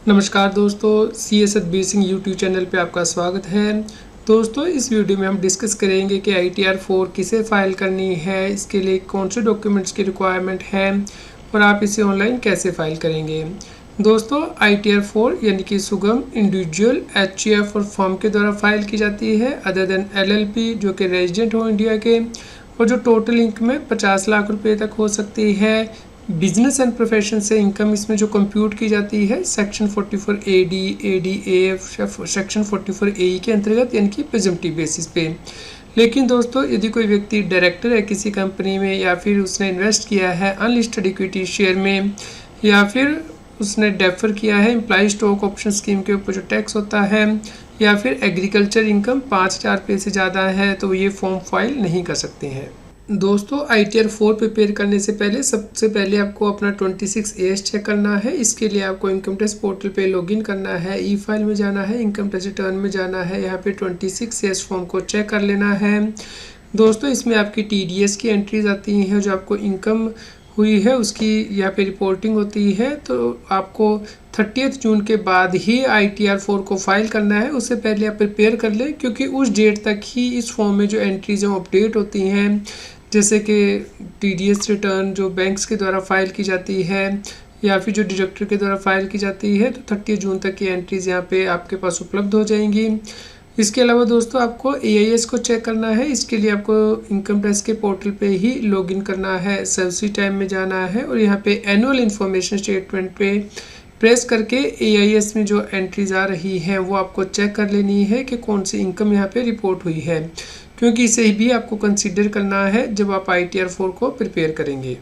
नमस्कार दोस्तों, CS Satbir Singh YouTube channel पे आपका स्वागत है। दोस्तों, इस वीडियो में हम डिस्कस करेंगे कि ITR 4 किसे फ़ाइल करनी है, इसके लिए कौन से डॉक्यूमेंट्स की रिक्वायरमेंट है और आप इसे ऑनलाइन कैसे फ़ाइल करेंगे। दोस्तों, ITR 4 यानी कि सुगम इंडिविजुअल HUF और फर्म के द्वारा फाइल की जाती है अदर देन LLP जो कि रेजिडेंट हो इंडिया के, और जो टोटल इनकम में 50 लाख रुपए तक हो सकती है। बिजनेस एंड प्रोफेशन से इनकम इसमें जो कंप्यूट की जाती है section 44 AD, ADAF, section 44 AE के अंतर्गत यानी कि प्रिजम्पटिव बेसिस पे। लेकिन दोस्तों, यदि कोई व्यक्ति डायरेक्टर है किसी कंपनी में या फिर उसने इन्वेस्ट किया है अनलिस्टेड इक्विटी शेयर में या फिर उसने डेफर किया है एम्प्लॉय स्टॉक ऑप्शन स्कीम के ऊपर जो टैक्स होता है, या फिर एग्रीकल्चर इनकम 5,000 रुपये से ज़्यादा है, तो ये फॉर्म फाइल नहीं कर सकते हैं। दोस्तों, ITR 4 प्रिपेयर करने से पहले सबसे पहले आपको अपना 26 AS चेक करना है। इसके लिए आपको इनकम टैक्स पोर्टल पे लॉगिन करना है, ई फाइल में जाना है, इनकम टैक्स रिटर्न में जाना है, यहाँ पे 26 AS फॉर्म को चेक कर लेना है। दोस्तों, इसमें आपकी TDS की एंट्रीज आती हैं, जो आपको इनकम हुई है उसकी यहाँ पे रिपोर्टिंग होती है। तो आपको 30 जून के बाद ही ITR 4 को फाइल करना है, उससे पहले आप प्रिपेयर कर लें, क्योंकि उस डेट तक ही इस फॉर्म में जो एंट्रीज हैं अपडेट होती हैं, जैसे कि TDS रिटर्न जो बैंक्स के द्वारा फाइल की जाती है या फिर जो डायरेक्टर के द्वारा फाइल की जाती है, तो 30 जून तक की एंट्रीज यहाँ पे आपके पास उपलब्ध हो जाएंगी। इसके अलावा दोस्तों, आपको AIS को चेक करना है। इसके लिए आपको इनकम टैक्स के पोर्टल पे ही लॉगिन करना है, सर्विस टाइम में जाना है और यहाँ पे एनुअल इन्फॉर्मेशन स्टेटमेंट पे प्रेस करके AIS में जो एंट्रीज आ रही हैं वो आपको चेक कर लेनी है कि कौन सी इनकम यहाँ पे रिपोर्ट हुई है, क्योंकि इसे भी आपको कंसीडर करना है जब आप ITR 4 को प्रिपेयर करेंगे।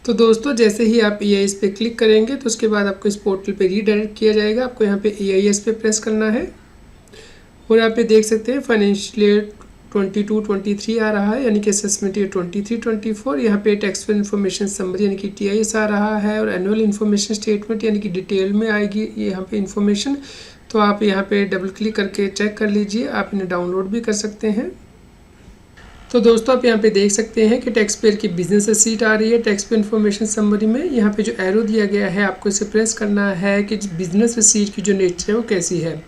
तो दोस्तों, जैसे ही आप AIS पे क्लिक करेंगे तो उसके बाद आपको इस पोर्टल पे रीडायरेक्ट किया जाएगा। आपको यहाँ पे AIS पे प्रेस करना है और यहाँ पे देख सकते हैं फाइनेंशियल ईयर 22-23 आ रहा है, यानी कि असेसमेंट ईयर 23-24। यहाँ पे टैक्स इन्फॉर्मेशन समरी यानी कि TIS आ रहा है और एनुअल इन्फॉर्मेशन स्टेटमेंट यानी कि डिटेल में आएगी यहाँ पे इन्फॉर्मेशन। तो आप यहाँ पे डबल क्लिक करके चेक कर लीजिए, आप इन्हें डाउनलोड भी कर सकते हैं। तो दोस्तों, आप यहाँ पे देख सकते हैं कि टैक्स पेयर की बिजनेस रिसीट आ रही है टैक्स पे इन्फॉर्मेशन समरी में। यहाँ पे जो एरो दिया गया है आपको इसे प्रेस करना है कि बिजनेस रिसीट की जो नेचर है वो कैसी है।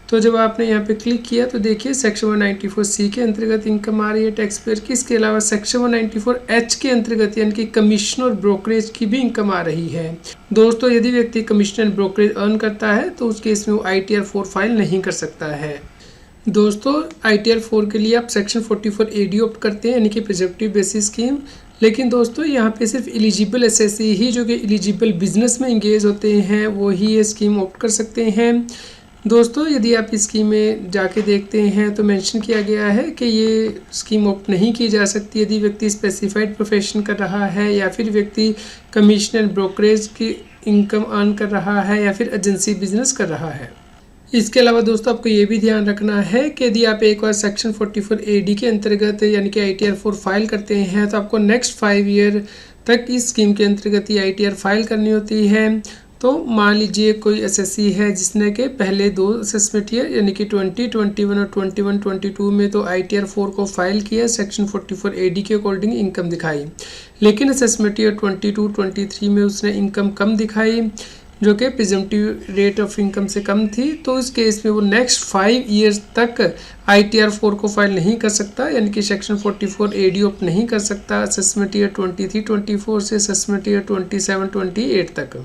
तो जब आपने यहाँ पे क्लिक किया तो देखिए सेक्शन 194C के अंतर्गत इनकम आ रही है टैक्स पेयर की। इसके अलावा सेक्शन 194H के अंतर्गत यानी कि कमीशन और ब्रोकरेज की भी इनकम आ रही है। दोस्तों, यदि व्यक्ति कमीशन एंड ब्रोकरेज अर्न करता है तो उस केस में वो ITR 4 फाइल नहीं कर सकता है। दोस्तों, ITR 4 के लिए आप सेक्शन 44 AD ऑप्ट करते हैं, यानी कि प्रिजम्पटिव बेसिस स्कीम। लेकिन दोस्तों, यहाँ पे सिर्फ एलिजिबल SSE ही जो कि एलिजिबल बिजनेस में इंगेज होते हैं वो ही ये स्कीम ऑप्ट कर सकते हैं। दोस्तों, यदि आप इस स्कीम में जाके देखते हैं तो मेंशन किया गया है कि ये स्कीम ऑप्ट नहीं की जा सकती यदि व्यक्ति स्पेसिफाइड प्रोफेशन कर रहा है या फिर व्यक्ति कमीशन एंड ब्रोकरेज की इनकम अर्न कर रहा है या फिर एजेंसी बिजनेस कर रहा है। इसके अलावा दोस्तों, आपको ये भी ध्यान रखना है कि यदि आप एक बार सेक्शन 44 AD के अंतर्गत यानी कि ITR 4 फाइल करते हैं तो आपको नेक्स्ट 5 ईयर तक इस स्कीम के अंतर्गत ही ITR फाइल करनी होती है। तो मान लीजिए कोई SSE है जिसने के पहले 2 असेसमेंट ईयर यानी कि 2021 और 21-22 में तो ITR 4 को फाइल किया, सेक्शन 44 AD के अकॉर्डिंग इनकम दिखाई, लेकिन असेसमेंट ईयर 22-23 में उसने इनकम कम दिखाई जो कि प्रिजम्पटिव रेट ऑफ इनकम से कम थी। तो इस केस में वो नेक्स्ट 5 ईयर्स तक ITR 4 को फाइल नहीं कर सकता, यानी कि सेक्शन 44 AD ऑप्ट नहीं कर सकता असेसमेंट ईयर 23-24 से असेसमेंट ईयर 27-28 तक।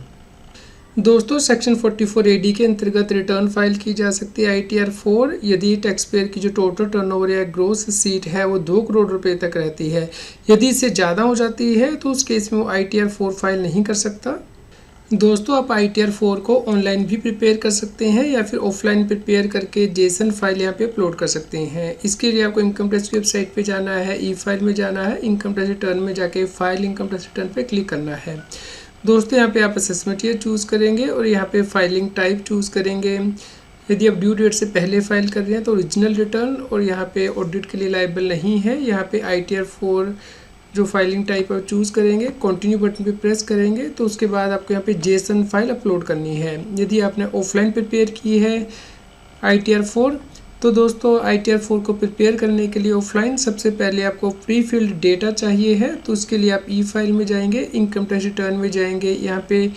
दोस्तों, सेक्शन 44 AD के अंतर्गत रिटर्न फाइल की जा सकती है ITR 4 यदि टैक्स पेयर की जो टोटल टर्नओवर या ग्रोस सीट है वो 2 करोड़ रुपए तक रहती है। यदि इससे ज़्यादा हो जाती है तो उस केस में वो ITR 4 फाइल नहीं कर सकता। दोस्तों, आप ITR 4 को ऑनलाइन भी प्रिपेयर कर सकते हैं या फिर ऑफलाइन प्रिपेयर करके JSON फाइल यहाँ पे अपलोड कर सकते हैं। इसके लिए आपको इनकम टैक्स की वेबसाइट पे जाना है, ई फाइल में जाना है, इनकम टैक्स रिटर्न में जाके फाइल इनकम टैक्स रिटर्न पे क्लिक करना है। दोस्तों, यहाँ पे आप असेसमेंट ईयर चूज़ करेंगे और यहाँ पे फाइलिंग टाइप चूज़ करेंगे। यदि आप ड्यू डेट से पहले फाइल कर रहे हैं तो ओरिजिनल रिटर्न, और यहाँ पे ऑडिट के लिए लायबल नहीं है। यहाँ पे ITR 4 जो फाइलिंग टाइप आप चूज़ करेंगे, कंटिन्यू बटन पे प्रेस करेंगे तो उसके बाद आपको यहाँ पे JSON फाइल अपलोड करनी है। यदि आपने ऑफलाइन प्रिपेयर की है ITR 4 तो दोस्तों ITR 4 को प्रिपेयर करने के लिए ऑफलाइन सबसे पहले आपको प्री फिल्ड डेटा चाहिए है। तो उसके लिए आप ई फाइल में जाएंगे, इनकम टैक्स रिटर्न में जाएंगे, यहाँ पे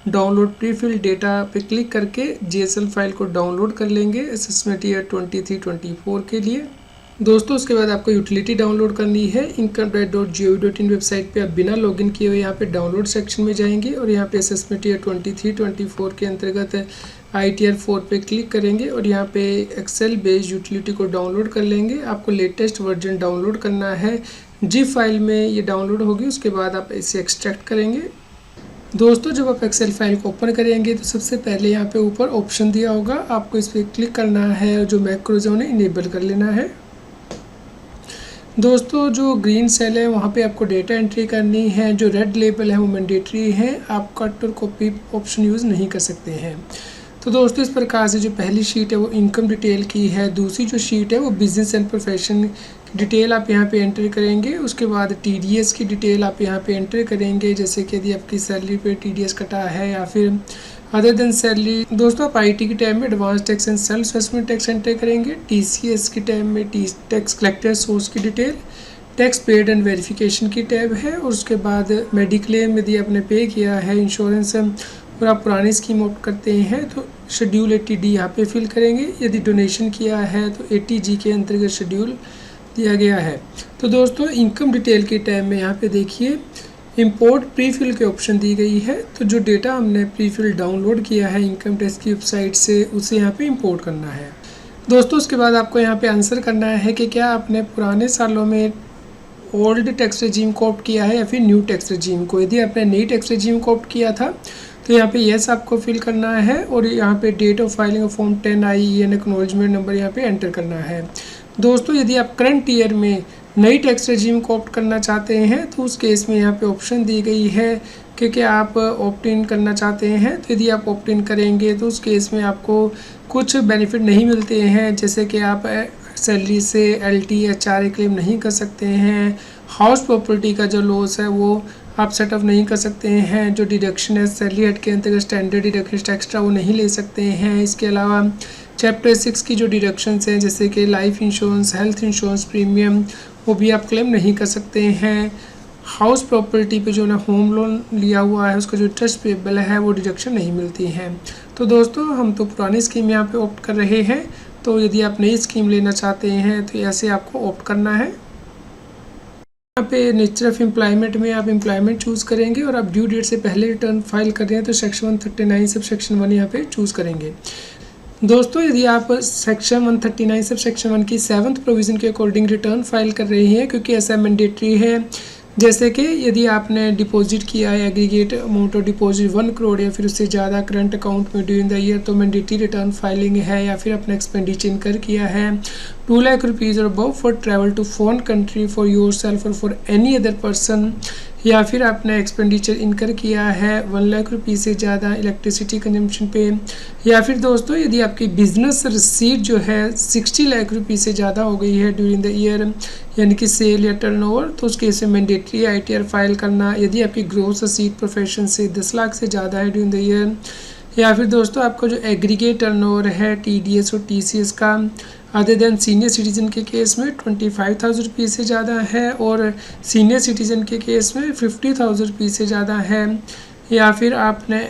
डाउनलोड प्री फिल डेटा पे क्लिक करके जीएसएल फाइल को डाउनलोड कर लेंगे असेसमेंट ईयर 23-24 के लिए। दोस्तों उसके बाद आपको यूटिलिटी डाउनलोड करनी है। incometax.gov.in वेबसाइट पे आप बिना लॉगिन किए हुए यहाँ पे डाउनलोड सेक्शन में जाएंगे और यहाँ पे असेसमेंट ईयर 23-24 के अंतर्गत ITR 4 पे क्लिक करेंगे और यहाँ पे एक्सेल बेस्ड यूटिलिटी को डाउनलोड कर लेंगे। आपको लेटेस्ट वर्जन डाउनलोड करना है, जिप फाइल में ये डाउनलोड होगी, उसके बाद आप इसे एक्सट्रैक्ट करेंगे। दोस्तों जब आप एक्सेल फाइल को ओपन करेंगे तो सबसे पहले यहाँ पे ऊपर ऑप्शन दिया होगा, आपको इस पर क्लिक करना है, जो मैक्रोज है उन्हें इनेबल कर लेना है। दोस्तों जो ग्रीन सेल है वहाँ पे आपको डेटा एंट्री करनी है, जो रेड लेबल है वो मैंडेटरी है, आप कट और कॉपी ऑप्शन यूज़ नहीं कर सकते हैं। तो दोस्तों इस प्रकार से जो पहली शीट है वो इनकम डिटेल की है, दूसरी जो शीट है वो बिजनेस एंड प्रोफेशन की डिटेल आप यहाँ पे एंटर करेंगे। उसके बाद TDS की डिटेल आप यहाँ पे एंटर करेंगे, जैसे कि यदि आपकी सैलरी पे TDS कटा है या फिर अदर देन सैलरी। दोस्तों आप IT के टाइम में advance tax and self assessment tax enter करेंगे, TCS के टाइम में टैक्स कलेक्टेड सोर्स की detail, tax paid and verification की टैब है, और उसके बाद मेडिक्लेम यदि आपने पे किया है, इंश्योरेंस और आप पुरानी स्कीम ऑप्ट करते हैं तो शेड्यूल 80D यहाँ पे फिल करेंगे। यदि डोनेशन किया है तो 80G के अंतर्गत शेड्यूल दिया गया है। तो दोस्तों इनकम डिटेल के टाइम में यहाँ पे देखिए इंपोर्ट प्री फिल के ऑप्शन दी गई है। तो जो डेटा हमने प्री फिल डाउनलोड किया है इनकम टैक्स की वेबसाइट से, उसे यहाँ पे इंपोर्ट करना है। दोस्तों उसके बाद आपको यहाँ पे आंसर करना है कि क्या आपने पुराने सालों में ओल्ड टैक्स रेजीम को ऑप्ट किया है या फिर न्यू टैक्स रेजीम को। यदि आपने नई टैक्स रेजीम को ऑप्ट किया था तो यहाँ पे येस आपको फिल करना है और यहाँ पे date of filing of form 10I and acknowledgement number यहाँ पे एंटर करना है। दोस्तों यदि आप करंट ईयर में नई टैक्स रेजीम को ऑप्ट करना चाहते हैं तो उस केस में यहाँ पे ऑप्शन दी गई है कि क्या आप ऑप्ट इन करना चाहते हैं। तो यदि आप ऑप्ट इन करेंगे तो उस केस में आपको कुछ बेनिफिट नहीं मिलते हैं, जैसे कि आप सैलरी से LT HRA क्लेम नहीं कर सकते हैं, हाउस प्रॉपर्टी का जो लॉस है वो आप सेटअप नहीं कर सकते हैं, जो डिडक्शन है सैलरी हेड के अंतर्गत स्टैंडर्ड डिडक्शन एक्स्ट्रा वो नहीं ले सकते हैं। इसके अलावा चैप्टर 6 की जो डिडक्शंस हैं जैसे कि life insurance, health insurance premium, वो भी आप क्लेम नहीं कर सकते हैं। हाउस प्रॉपर्टी पे जो ना होम लोन लिया हुआ है उसका जो इंटरेस्ट पेबल है वो डिडक्शन नहीं मिलती हैं। तो दोस्तों हम तो पुरानी स्कीम यहाँ पे ऑप्ट कर रहे हैं, तो यदि आप नई स्कीम लेना चाहते हैं तो ऐसे आपको ऑप्ट करना है। यहाँ पे नेचर ऑफ एम्प्लॉयमेंट में आप एम्प्लॉयमेंट चूज़ करेंगे और आप ड्यू डेट से पहले रिटर्न फाइल कर रहे हैं तो सेक्शन 139 सब सेक्शन 1 यहाँ पे चूज़ करेंगे। दोस्तों यदि आप सेक्शन 139 सब सेक्शन 1 की 7th प्रोविज़न के अकॉर्डिंग रिटर्न फाइल कर रहे हैं, क्योंकि ऐसा मैंडेटरी है, जैसे कि यदि आपने डिपॉजिट किया है aggregate amount of deposit 1 crore या फिर उससे ज़्यादा करंट अकाउंट में ड्यूरिंग द ईयर तो मैंडेटरी रिटर्न फाइलिंग है, या फिर अपना एक्सपेंडिचर इनकर किया है 2 लाख रुपीज़ और above for travel to foreign country for yourself और फॉर एनी अदर पर्सन, या फिर आपने एक्सपेंडिचर इनकर किया है 1 लाख रुपीज़ से ज़्यादा इलेक्ट्रिसिटी कंजम्पशन पे, या फिर दोस्तों यदि आपकी बिजनेस रिसीट जो है 60 लाख रुपीज़ से ज़्यादा हो गई है ड्यूरिंग द ईयर, यानी कि सेल या टर्नओवर, तो उस केस में मैंडेटरी ITR फाइल करना। यदि आपकी ग्रोस रिसीट प्रोफेशन से 10 लाख से ज़्यादा है ड्यूरिंग द ईयर, या फिर दोस्तों आपका जो एग्रीगेट टर्नओवर है TDS और TCS का अदर देन सीनियर सिटीज़न के केस में 25,000 रुपीज़ से ज़्यादा है और सीनियर सिटीज़न के केस में 50,000 रुपीज़ से ज़्यादा है, या फिर आपने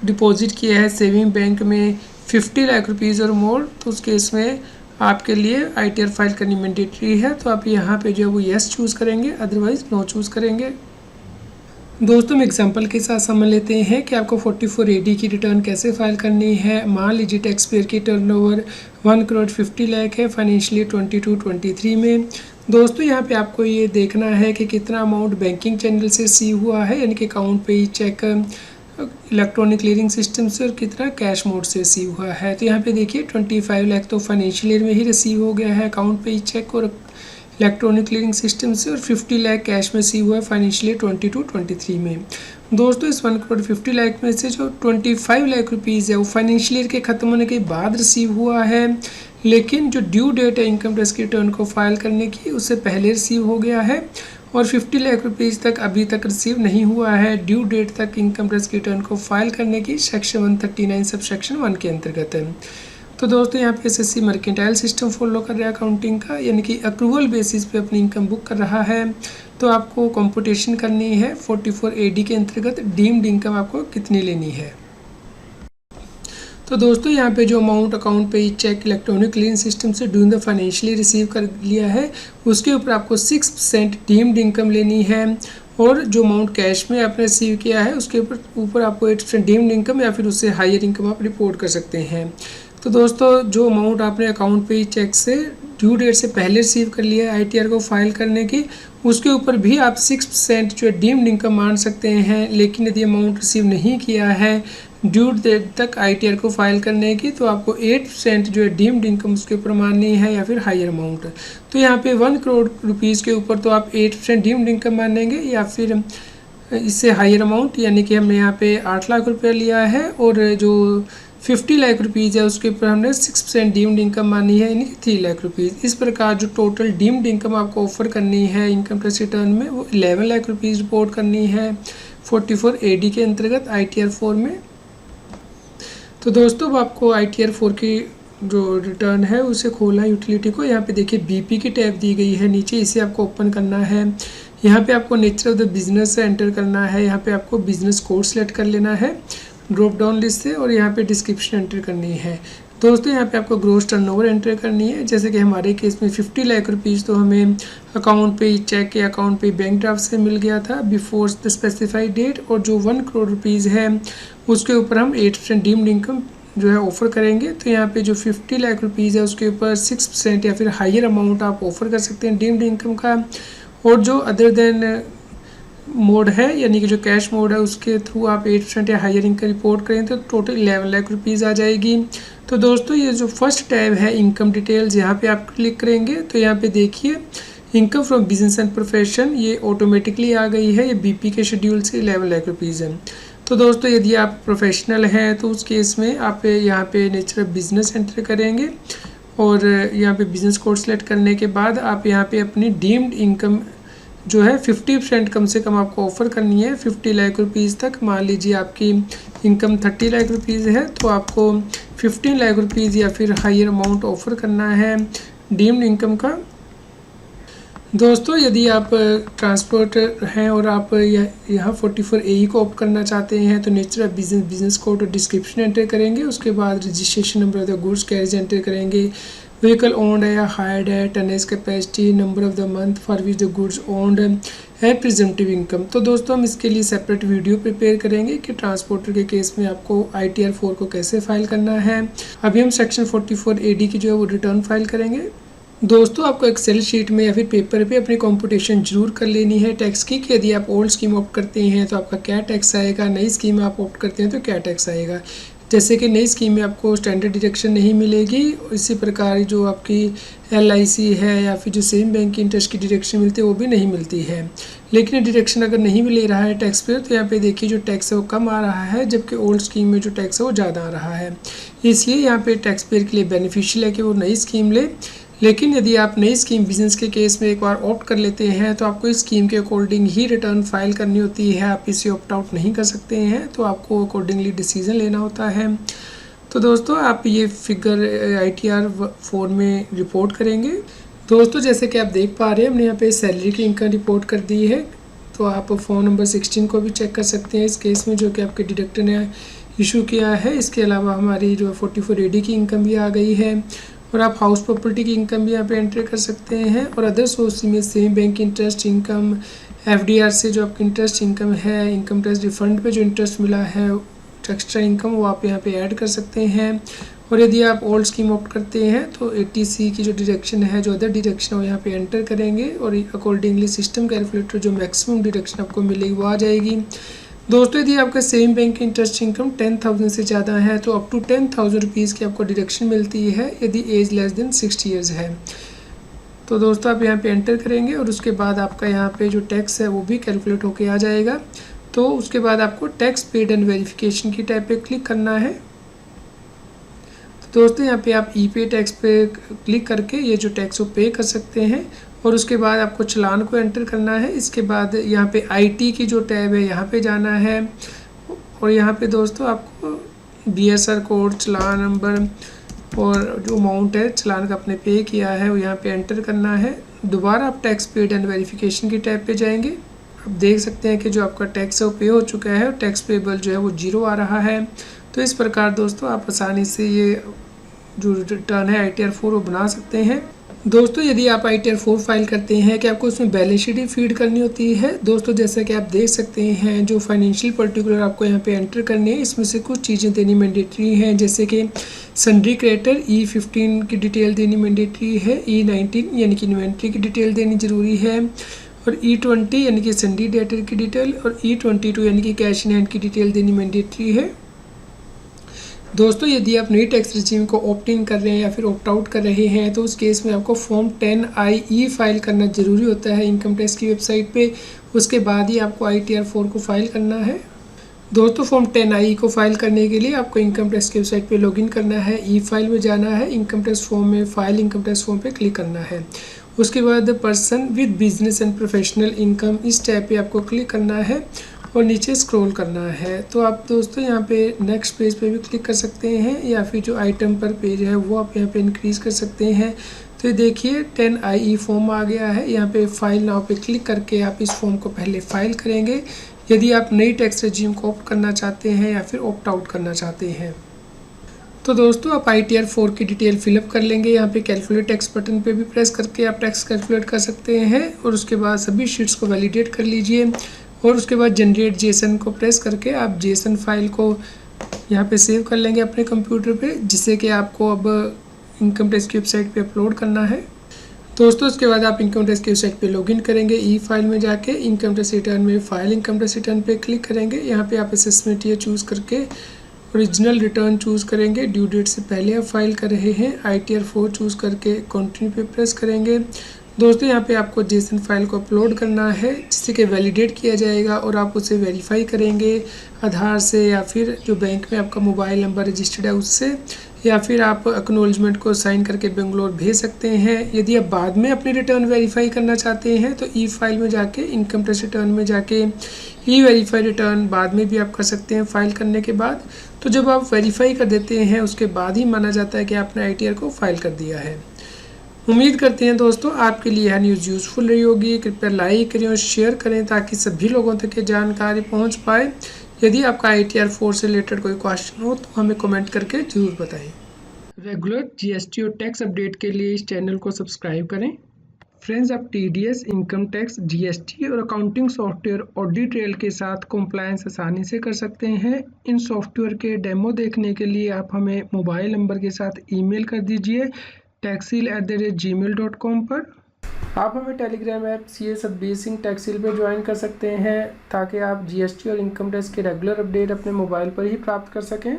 डिपॉजिट किया है सेविंग बैंक में 50 लाख रुपीज़ और मोर, तो उस केस में आपके लिए ITR फाइल करनी मैंडेटरी है। तो आप यहाँ पे जो है वो येस चूज़ करेंगे, अदरवाइज़ नो चूज़ करेंगे। दोस्तों हम एग्जांपल के साथ समझ लेते हैं कि आपको 44 AD की रिटर्न कैसे फाइल करनी है। मान लीजिए टैक्स पेयर की टर्नओवर 1 करोड़ 50 लाख है फाइनेंशियल 22-23 में। दोस्तों यहाँ पे आपको ये देखना है कि कितना अमाउंट बैंकिंग चैनल से रिसीव हुआ है, यानी कि अकाउंट पे ही चेक इलेक्ट्रॉनिक क्लियरिंग सिस्टम से, और कितना कैश मोड से रिसीव हुआ है। तो यहाँ पे देखिए 25 लाख तो फाइनेंशियल ईयर में ही रिसीव हो गया है अकाउंट पे ही चेक और इलेक्ट्रॉनिक क्लियरिंग सिस्टम से, और 50 लाख कैश में रिसीव हुआ है फाइनेंशियल ईयर 22-23 में। दोस्तों इस 1 करोड़ 50 लाख में से जो 25 लाख रुपीज़ है वो फाइनेंशियल ईयर के ख़त्म होने के बाद रिसीव हुआ है, लेकिन जो ड्यू डेट है इनकम टैक्स की रिटर्न को फाइल करने की उससे पहले रिसीव हो गया है, और 50 लाख रुपीज़ तक अभी तक रिसीव नहीं हुआ है ड्यू डेट तक इनकम टैक्स की रिटर्न को फाइल करने की सेक्शन 139 सब सेक्शन 1 के अंतर्गत है। तो दोस्तों यहाँ पे SSC मर्केंटाइल सिस्टम फॉलो कर रहा है अकाउंटिंग का, यानी कि अक्रूवल बेसिस पे अपनी इनकम बुक कर रहा है। तो आपको कंप्यूटेशन करनी है 44AD के अंतर्गत डीम्ड इनकम आपको कितनी लेनी है। तो दोस्तों यहाँ पे जो अमाउंट अकाउंट पे चेक इलेक्ट्रॉनिक क्लियरिंग सिस्टम से ड्यूरिंग द फाइनेंशियली रिसीव कर लिया है, उसके ऊपर आपको 6% डीम्ड इनकम लेनी है। और जो अमाउंट कैश में आपने रिसीव किया है उसके ऊपर आपको 8% डीम्ड इनकम या फिर उससे हायर इनकम आप रिपोर्ट कर सकते हैं। तो दोस्तों जो अमाउंट आपने अकाउंट पे चेक से ड्यू डेट से पहले रिसीव कर लिया है ITR को फाइल करने की, उसके ऊपर भी आप 6% जो है डीम्ड इनकम मान सकते हैं। लेकिन यदि अमाउंट रिसीव नहीं किया है ड्यू डेट तक ITR को फाइल करने की, तो आपको 8% जो है डीम्ड इनकम उसके ऊपर माननी है या फिर हायर अमाउंट। तो यहाँ पे 1 करोड़ रुपीज़ के ऊपर तो आप 8% डीम्ड इनकम मानेंगे या फिर इससे हायर अमाउंट, यानी कि हमने यहाँ पे 8 लाख रुपया लिया है और जो 50 लाख रुपीज़ है उसके ऊपर हमने 6% डीम्ड इनकम मानी है, यानी कि 3 लाख रुपीज़। इस प्रकार जो टोटल डीम्ड इनकम आपको ऑफर करनी है इनकम टैक्स रिटर्न में वो 11 लाख रुपीज़ रिपोर्ट करनी है 44AD के अंतर्गत ITR 4 में। तो दोस्तों अब आपको ITR 4 की जो रिटर्न है उसे खोलना है यूटिलिटी को। यहाँ पे देखिए BP की टैब दी गई है नीचे, इसे आपको ओपन करना है। यहाँ पे आपको nature of the business enter करना है, यहाँ पे आपको बिजनेस कोड सेलेक्ट कर लेना है ड्रॉप डाउन लिस्ट से और यहाँ पे डिस्क्रिप्शन एंटर करनी है। दोस्तों यहाँ पे आपको ग्रोस टर्नओवर एंटर करनी है। जैसे कि हमारे केस में 50 लाख रुपीज़ तो हमें अकाउंट पे चेक या अकाउंट पे बैंक ड्राफ्ट से मिल गया था बिफोर द स्पेसिफाइड डेट, और जो 1 करोड़ रुपीज़ है उसके ऊपर हम 8% डीम्ड इनकम जो है ऑफ़र करेंगे। तो यहाँ पे जो 50 लाख रुपीज़ है उसके ऊपर 6% या फिर हायर अमाउंट आप ऑफ़र कर सकते हैं डीम्ड इनकम का। और जो अदर देन मोड है यानी कि जो कैश मोड है उसके थ्रू आप 8% या हायर इनकम रिपोर्ट करें तो टोटल 11 लाख रुपीज़ आ जाएगी। तो दोस्तों ये जो फर्स्ट टैब है इनकम डिटेल्स, यहाँ पे आप क्लिक करेंगे तो यहाँ पे देखिए income from business and profession ये ऑटोमेटिकली आ गई है, ये BP के शेड्यूल से 11 लाख रुपीज़ है। तो दोस्तों यदि आप प्रोफेशनल हैं तो उस केस में आप यहाँ पे नेचर ऑफ बिजनेस एंटर करेंगे और यहाँ पे बिजनेस कोड सेलेक्ट करने के बाद आप यहाँ पे अपनी डीम्ड इनकम जो है 50% कम से कम आपको ऑफ़र करनी है 50 लाख रुपीज़ तक। मान लीजिए आपकी इनकम 30 लाख रुपीज़ है तो आपको 15 लाख रुपीज़ या फिर हायर अमाउंट ऑफ़र करना है डीम्ड इनकम का। दोस्तों यदि आप ट्रांसपोर्ट हैं और आप यहाँ 44AE को ऑप्ट करना चाहते हैं तो नेचर ऑफ बिजनेस कोड और डिस्क्रिप्शन एंटर करेंगे, उसके बाद registration number of the goods carriage enter करेंगे, व्हीकल ओन्ड है या हायर्ड है, tonnage capacity, number of the month for which the goods owned है, प्रिजम्पटिव इनकम। तो दोस्तों हम इसके लिए सेपरेट वीडियो प्रिपेयर करेंगे कि ट्रांसपोर्टर के केस में आपको ITR 4 को कैसे फाइल करना है। अभी हम सेक्शन 44AD की जो है वो रिटर्न फाइल करेंगे। दोस्तों आपको एक्सेल शीट में या फिर पेपर पे अपनी कंप्यूटेशन जरूर कर लेनी है टैक्स की, कि यदि आप ओल्ड स्कीम ऑप्ट करते हैं तो आपका क्या टैक्स आएगा, नई स्कीम आप ऑप्ट करते हैं तो क्या टैक्स आएगा। जैसे कि नई स्कीम में आपको स्टैंडर्ड डिडक्शन नहीं मिलेगी, इसी प्रकार जो आपकी LIC है या फिर जो सेम बैंक की इंटरेस्ट की डिडक्शन मिलती है वो भी नहीं मिलती है। लेकिन डिडक्शन अगर नहीं मिल रहा है टैक्स पेयर तो यहाँ पे देखिए जो टैक्स है वो कम आ रहा है, जबकि ओल्ड स्कीम में जो टैक्स है वो ज़्यादा आ रहा है। इसलिए यहाँ पे टैक्स पेयर के लिए बेनिफिशियल है कि वो नई स्कीम ले। लेकिन यदि आप नई स्कीम बिजनेस के केस में एक बार ऑप्ट कर लेते हैं तो आपको इस स्कीम के अकॉर्डिंग ही रिटर्न फाइल करनी होती है, आप इसे ऑप्ट आउट नहीं कर सकते हैं, तो आपको अकॉर्डिंगली डिसीजन लेना होता है। तो दोस्तों आप ये फिगर ITR 4 में रिपोर्ट करेंगे। दोस्तों जैसे कि आप देख पा रहे हैं हमने यहाँ पे सैलरी की इनकम रिपोर्ट कर दी है, तो आप फॉर्म नंबर 16 को भी चेक कर सकते हैं इस केस में, जो कि आपके डिडक्टर ने इशू किया है। इसके अलावा हमारी जो 44AD की इनकम भी आ गई है और आप हाउस प्रॉपर्टी की इनकम भी यहाँ पे एंटर कर सकते हैं। और अदर सोर्स में same bank interest income, FDR से जो आपकी इंटरेस्ट इनकम है, इनकम टैक्स रिफंड पे जो इंटरेस्ट मिला है, एक्स्ट्रा इनकम वो आप यहाँ पे ऐड कर सकते हैं। और यदि आप ओल्ड स्कीम ऑप्ट करते हैं तो 80C की जो डिडक्शन है, जो अदर डिडक्शन है वो यहाँ पे एंटर करेंगे और अकॉर्डिंगली सिस्टम कैलकुलेटर जो मैक्सिमम डिडक्शन आपको मिलेगी वो आ जाएगी। दोस्तों यदि आपका सेम बैंक की इंटरेस्ट इनकम 10,000 से ज़्यादा है तो अप टू 10,000 रुपीज़ की आपको डिडक्शन मिलती है यदि एज लेस देन 60 ईयर्स है। तो दोस्तों आप यहाँ पे एंटर करेंगे और उसके बाद आपका यहाँ पे जो टैक्स है वो भी कैलकुलेट होके आ जाएगा। तो उसके बाद आपको टैक्स पेड एंड वेरिफिकेशन की टैब पे क्लिक करना है। तो दोस्तों यहाँ पे आप E-पे टैक्स पे क्लिक करके ये जो टैक्स वो पे कर सकते हैं और उसके बाद आपको चालान को एंटर करना है। इसके बाद यहाँ पे IT की जो टैब है यहाँ पे जाना है और यहाँ पे दोस्तों आपको BSR कोड, चालान नंबर और जो अमाउंट है चालान का आपने पे किया है वो यहाँ पे एंटर करना है। दोबारा आप टैक्स पेड एंड वेरिफिकेशन की टैब पे जाएंगे। आप देख सकते हैं कि जो आपका टैक्स है वो पे हो चुका है और टैक्स पेबल जो है वो 0 आ रहा है। तो इस प्रकार दोस्तों आप आसानी से ये जो रिटर्न है ITR 4 वो बना सकते हैं। दोस्तों यदि आप ITR 4 फाइल करते हैं कि आपको उसमें बैलेंस शीट ही फीड करनी होती है। दोस्तों जैसा कि आप देख सकते हैं जो फाइनेंशियल पर्टिकुलर आपको यहाँ पे एंटर करने हैं, इसमें से कुछ चीज़ें देनी मैंडेटरी हैं, जैसे कि सन्ड्री क्रेडिटर E15 की डिटेल देनी मैंडेटरी है, E19 यानी कि इन्वेंट्री की डिटेल देनी ज़रूरी है, और E20 यानी कि सन्ड्री डेटर की डिटेल, और E22 यानी कि कैश इन हैंड की डिटेल देनी मैंडेटरी है। दोस्तों यदि आप नई टैक्स रिजीम को ऑप्ट इन कर रहे हैं या फिर ऑप्ट आउट कर रहे हैं तो उस केस में आपको फॉर्म 10IE फाइल करना ज़रूरी होता है इनकम टैक्स की वेबसाइट पे। उसके बाद ही आपको ITR 4 को फाइल करना है। दोस्तों फॉर्म 10IE को फाइल करने के लिए आपको इनकम टैक्स की वेबसाइट पे लॉगिन करना है, ई फाइल में जाना है, इनकम टैक्स फॉर्म में फाइल इनकम टैक्स फॉर्म पे क्लिक करना है। उसके बाद person with business and professional income इस टैब पे आपको क्लिक करना है और नीचे स्क्रॉल करना है। तो आप दोस्तों यहाँ पे नेक्स्ट पेज पे भी क्लिक कर सकते हैं या फिर जो आइटम पर पेज है वो आप यहाँ पे इंक्रीज़ कर सकते हैं। तो ये देखिए 10IE फॉर्म आ गया है। यहाँ पे फाइल नाउ पे क्लिक करके आप इस फॉर्म को पहले फाइल करेंगे यदि आप नई टैक्स रेजिम को ऑप्ट करना चाहते हैं या फिर ऑप्ट आउट करना चाहते हैं। तो दोस्तों आप ITR 4 की डिटेल फिलअप कर लेंगे। यहाँ पे कैलकुलेट टैक्स बटन पे भी प्रेस करके आप टैक्स कैलकुलेट कर सकते हैं और उसके बाद सभी शीट्स को वैलिडेट कर लीजिए और उसके बाद जनरेट जेसन को प्रेस करके आप जेसन फाइल को यहाँ पे सेव कर लेंगे अपने कंप्यूटर पे, जिससे कि आपको अब इनकम टैक्स की वेबसाइट पे अपलोड करना है। दोस्तों उसके बाद आप इनकम टैक्स की वेबसाइट पे लॉगिन करेंगे, ई फाइल में जाके इनकम टैक्स रिटर्न में फाइल इनकम टैक्स रिटर्न पे क्लिक करेंगे। यहाँ पे आप असेसमेंट ईयर चूज़ करके ओरिजिनल रिटर्न चूज़ करेंगे, ड्यू डेट से पहले आप फाइल कर रहे हैं। ITR 4 चूज़ करके कंटिन्यू पे प्रेस करेंगे। दोस्तों यहाँ पे आपको जेसन फाइल को अपलोड करना है जिससे कि वैलिडेट किया जाएगा और आप उसे वेरीफाई करेंगे आधार से या फिर जो बैंक में आपका मोबाइल नंबर रजिस्टर्ड है उससे, या फिर आप एक्नॉलेजमेंट को साइन करके बेंगलोर भेज सकते हैं। यदि आप बाद में अपनी रिटर्न वेरीफाई करना चाहते हैं तो ई फाइल में जाके इनकम टैक्स रिटर्न में जाके ई वेरीफाई रिटर्न बाद में भी आप कर सकते हैं फाइल करने के बाद। तो जब आप वेरीफाई कर देते हैं उसके बाद ही माना जाता है कि आपने ITR को फाइल कर दिया है। उम्मीद करते हैं दोस्तों आपके लिए यह न्यूज़ यूज़फुल रही होगी। कृपया लाइक करें और शेयर करें ताकि सभी लोगों तक ये जानकारी पहुंच पाए। यदि आपका ITR 4 से रिलेटेड कोई क्वेश्चन हो तो हमें कमेंट करके ज़रूर बताएं। रेगुलर GST और टैक्स अपडेट के लिए इस चैनल को सब्सक्राइब करें। फ्रेंड्स आप TDS, इनकम टैक्स, GST और अकाउंटिंग सॉफ्टवेयर ऑडिट ट्रेल के साथ कंप्लायंस आसानी से कर सकते हैं। इन सॉफ्टवेयर के डेमो देखने के लिए आप हमें मोबाइल नंबर के साथ ईमेल कर दीजिए taxil@gmail.com पर। आप हमें टेलीग्राम ऐप CS टैक्सिल पे ज्वाइन कर सकते हैं ताकि आप GST और इनकम टैक्स के रेगुलर अपडेट अपने मोबाइल पर ही प्राप्त कर सकें।